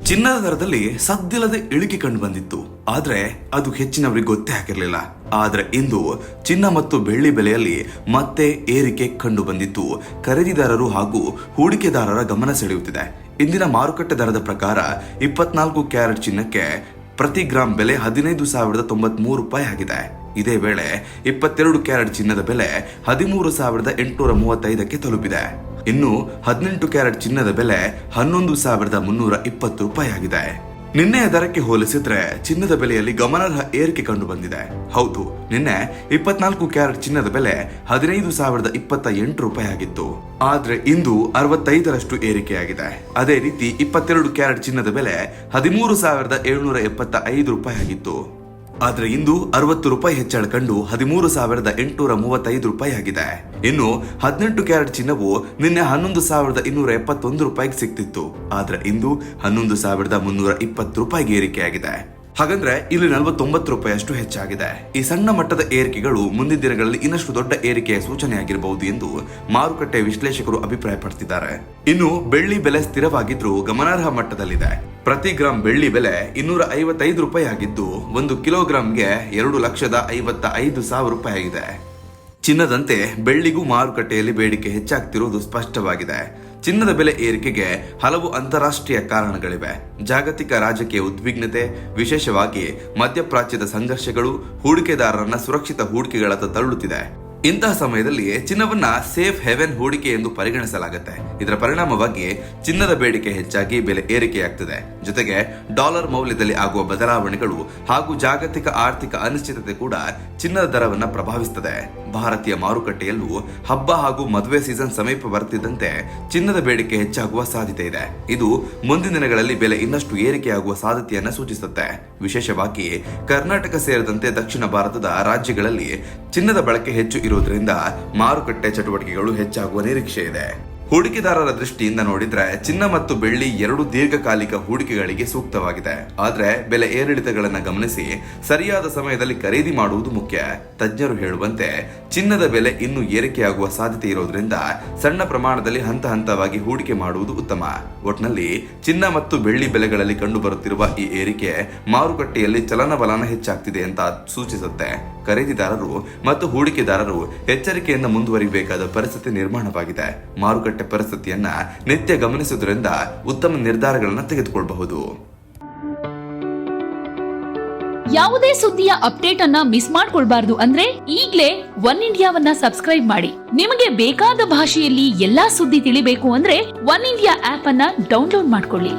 ಚಿನ್ನದ ದರದಲ್ಲಿ ಸದ್ದಿಲ್ಲದೆ ಇಳಿಕೆ ಕಂಡು ಬಂದಿತ್ತು. ಆದ್ರೆ ಅದು ಹೆಚ್ಚಿನವರಿಗೆ ಗೊತ್ತೇ ಆಗಿರಲಿಲ್ಲ. ಆದ್ರೆ ಇಂದು ಚಿನ್ನ ಮತ್ತು ಬೆಳ್ಳಿ ಬೆಲೆಯಲ್ಲಿ ಮತ್ತೆ ಏರಿಕೆ ಕಂಡು ಬಂದಿತ್ತು. ಖರೀದಿದಾರರು ಹಾಗೂ ಹೂಡಿಕೆದಾರರ ಗಮನ ಸೆಳೆಯುತ್ತಿದೆ. ಇಂದಿನ ಮಾರುಕಟ್ಟೆ ದರದ ಪ್ರಕಾರ 24 ಕ್ಯಾರೆಟ್ ಚಿನ್ನಕ್ಕೆ ಪ್ರತಿ ಗ್ರಾಂ ಬೆಲೆ 15,093 ಆಗಿದೆ. ಇದೇ ವೇಳೆ 22 ಕ್ಯಾರೆಟ್ ಚಿನ್ನದ ಬೆಲೆ 13,835ಕ್ಕೆ ತಲುಪಿದೆ. ಇನ್ನು 18 ಕ್ಯಾರೆಟ್ ಚಿನ್ನದ ಬೆಲೆ 11,320 ಆಗಿದೆ. ನಿನ್ನೆಯ ದರಕ್ಕೆ ಹೋಲಿಸಿದ್ರೆ ಚಿನ್ನದ ಬೆಲೆಯಲ್ಲಿ ಗಮನಾರ್ಹ ಏರಿಕೆ ಕಂಡು ಬಂದಿದೆ. ಹೌದು, ನಿನ್ನೆ 24 ಕ್ಯಾರೆಟ್ ಚಿನ್ನದ ಬೆಲೆ 15,028 ಆಗಿತ್ತು. ಆದ್ರೆ ಇಂದು 65ರಷ್ಟು ಏರಿಕೆಯಾಗಿದೆ. ಅದೇ ರೀತಿ 22 ಕ್ಯಾರೆಟ್ ಚಿನ್ನದ ಬೆಲೆ 13,775 ಆಗಿತ್ತು. ಆದ್ರೆ ಇಂದು 60 ರೂಪಾಯಿ ಹೆಚ್ಚಳ ಕಂಡು 13,835 ಆಗಿದೆ. ಇನ್ನು 18 ಕ್ಯಾರೆಟ್ ಚಿನ್ನವು ನಿನ್ನೆ 11,271 ಸಿಕ್ತಿತ್ತು. ಆದ್ರೆ ಇಂದು 11,320 ಏರಿಕೆಯಾಗಿದೆ. ಹಾಗಂದ್ರೆ ಇಲ್ಲಿ 49 ರೂಪಾಯಿಯಷ್ಟು ಹೆಚ್ಚಾಗಿದೆ. ಈ ಸಣ್ಣ ಮಟ್ಟದ ಏರಿಕೆಗಳು ಮುಂದಿನ ದಿನಗಳಲ್ಲಿ ಇನ್ನಷ್ಟು ದೊಡ್ಡ ಏರಿಕೆಯ ಸೂಚನೆಯಾಗಿರಬಹುದು ಎಂದು ಮಾರುಕಟ್ಟೆ ವಿಶ್ಲೇಷಕರು ಅಭಿಪ್ರಾಯಪಡುತ್ತಿದ್ದಾರೆ. ಇನ್ನು ಬೆಳ್ಳಿ ಬೆಲೆ ಸ್ಥಿರವಾಗಿದ್ರೂ ಗಮನಾರ್ಹ ಮಟ್ಟದಲ್ಲಿದೆ. ಪ್ರತಿ ಗ್ರಾಂ ಬೆಳ್ಳಿ ಬೆಲೆ 255 ರೂಪಾಯಿ ಆಗಿದ್ದು 1 ಕಿಲೋಗ್ರಾಂಗೆ 2,55,000 ರೂಪಾಯಿ ಆಗಿದೆ. ಚಿನ್ನದಂತೆ ಬೆಳ್ಳಿಗೂ ಮಾರುಕಟ್ಟೆಯಲ್ಲಿ ಬೇಡಿಕೆ ಹೆಚ್ಚಾಗ್ತಿರುವುದು ಸ್ಪಷ್ಟವಾಗಿದೆ. ಚಿನ್ನದ ಬೆಲೆ ಏರಿಕೆಗೆ ಹಲವು ಅಂತಾರಾಷ್ಟ್ರೀಯ ಕಾರಣಗಳಿವೆ. ಜಾಗತಿಕ ರಾಜಕೀಯ ಉದ್ವಿಗ್ನತೆ, ವಿಶೇಷವಾಗಿ ಮಧ್ಯಪ್ರಾಚ್ಯದ ಸಂಘರ್ಷಗಳು ಹೂಡಿಕೆದಾರರನ್ನ ಸುರಕ್ಷಿತ ಹೂಡಿಕೆಗಳತ್ತ ತಳ್ಳುತ್ತಿದೆ. ಇಂತಹ ಸಮಯದಲ್ಲಿ ಚಿನ್ನವನ್ನ ಸೇಫ್ ಹೆವೆನ್ ಹೂಡಿಕೆ ಎಂದು ಪರಿಗಣಿಸಲಾಗುತ್ತೆ. ಇದರ ಪರಿಣಾಮವಾಗಿ ಚಿನ್ನದ ಬೇಡಿಕೆ ಹೆಚ್ಚಾಗಿ ಬೆಲೆ ಏರಿಕೆಯಾಗ್ತದೆ. ಜೊತೆಗೆ ಡಾಲರ್ ಮೌಲ್ಯದಲ್ಲಿ ಆಗುವ ಬದಲಾವಣೆಗಳು ಹಾಗೂ ಜಾಗತಿಕ ಆರ್ಥಿಕ ಅನಿಶ್ಚಿತತೆ ಕೂಡ ಚಿನ್ನದ ದರವನ್ನ ಪ್ರಭಾವಿಸುತ್ತದೆ. ಭಾರತೀಯ ಮಾರುಕಟ್ಟೆಯಲ್ಲೂ ಹಬ್ಬ ಹಾಗೂ ಮದುವೆ ಸೀಸನ್ ಸಮೀಪ ಬರ್ತಿದ್ದಂತೆ ಚಿನ್ನದ ಬೇಡಿಕೆ ಹೆಚ್ಚಾಗುವ ಸಾಧ್ಯತೆ ಇದೆ. ಇದು ಮುಂದಿನ ದಿನಗಳಲ್ಲಿ ಬೆಲೆ ಇನ್ನಷ್ಟು ಏರಿಕೆಯಾಗುವ ಸಾಧ್ಯತೆಯನ್ನ ಸೂಚಿಸುತ್ತೆ. ವಿಶೇಷವಾಗಿ ಕರ್ನಾಟಕ ಸೇರಿದಂತೆ ದಕ್ಷಿಣ ಭಾರತದ ರಾಜ್ಯಗಳಲ್ಲಿ ಚಿನ್ನದ ಬಳಕೆ ಹೆಚ್ಚು ಇರುವುದರಿಂದ ಮಾರುಕಟ್ಟೆ ಚಟುವಟಿಕೆಗಳು ಹೆಚ್ಚಾಗುವ ನಿರೀಕ್ಷೆ ಇದೆ. ಹೂಡಿಕೆದಾರರ ದೃಷ್ಟಿಯಿಂದ ನೋಡಿದ್ರೆ ಚಿನ್ನ ಮತ್ತು ಬೆಳ್ಳಿ ಎರಡು ದೀರ್ಘಕಾಲಿಕ ಹೂಡಿಕೆಗಳಿಗೆ ಸೂಕ್ತವಾಗಿದೆ. ಆದ್ರೆ ಬೆಲೆ ಏರಿಳಿತಗಳನ್ನು ಗಮನಿಸಿ ಸರಿಯಾದ ಸಮಯದಲ್ಲಿ ಖರೀದಿ ಮಾಡುವುದು ಮುಖ್ಯ. ತಜ್ಞರು ಹೇಳುವಂತೆ ಚಿನ್ನದ ಬೆಲೆ ಇನ್ನೂ ಏರಿಕೆಯಾಗುವ ಸಾಧ್ಯತೆ ಇರೋದ್ರಿಂದ ಸಣ್ಣ ಪ್ರಮಾಣದಲ್ಲಿ ಹಂತ ಹಂತವಾಗಿ ಹೂಡಿಕೆ ಮಾಡುವುದು ಉತ್ತಮ. ಒಟ್ನಲ್ಲಿ ಚಿನ್ನ ಮತ್ತು ಬೆಳ್ಳಿ ಬೆಲೆಗಳಲ್ಲಿ ಕಂಡು ಬರುತ್ತಿರುವ ಈ ಏರಿಕೆ ಮಾರುಕಟ್ಟೆಯಲ್ಲಿ ಚಲನವಲನ ಹೆಚ್ಚಾಗ್ತಿದೆ ಅಂತ ಸೂಚಿಸುತ್ತೆ. ಖರೀದಿದಾರರು ಮತ್ತು ಹೂಡಿಕೆದಾರರು ಎಚ್ಚರಿಕೆಯಿಂದ ಮುಂದುವರಿಬೇಕಾದ ಪರಿಸ್ಥಿತಿ ನಿರ್ಮಾಣವಾಗಿದೆ. ಮಾರುಕಟ್ಟೆ ಪರಿಸ್ಥಿತಿಯನ್ನ ನಿತ್ಯ ಗಮನಿಸುವುದರಿಂದ ಉತ್ತಮ ನಿರ್ಧಾರಗಳನ್ನು ತೆಗೆದುಕೊಳ್ಳಬಹುದು. ಯಾವುದೇ ಸುದ್ದಿಯ ಅಪ್ಡೇಟ್ ಅನ್ನ ಮಿಸ್ ಮಾಡ್ಕೊಳ್ಬಾರ್ದು ಅಂದ್ರೆ ಈಗ್ಲೇ ಒನ್ ಇಂಡಿಯಾವನ್ನ ಸಬ್ಸ್ಕ್ರೈಬ್ ಮಾಡಿ. ನಿಮಗೆ ಬೇಕಾದ ಭಾಷೆಯಲ್ಲಿ ಎಲ್ಲಾ ಸುದ್ದಿ ತಿಳಿಬೇಕು ಅಂದ್ರೆ ಒನ್ ಇಂಡಿಯಾ ಆಪ್ ಅನ್ನ ಡೌನ್ಲೋಡ್ ಮಾಡ್ಕೊಳ್ಳಿ.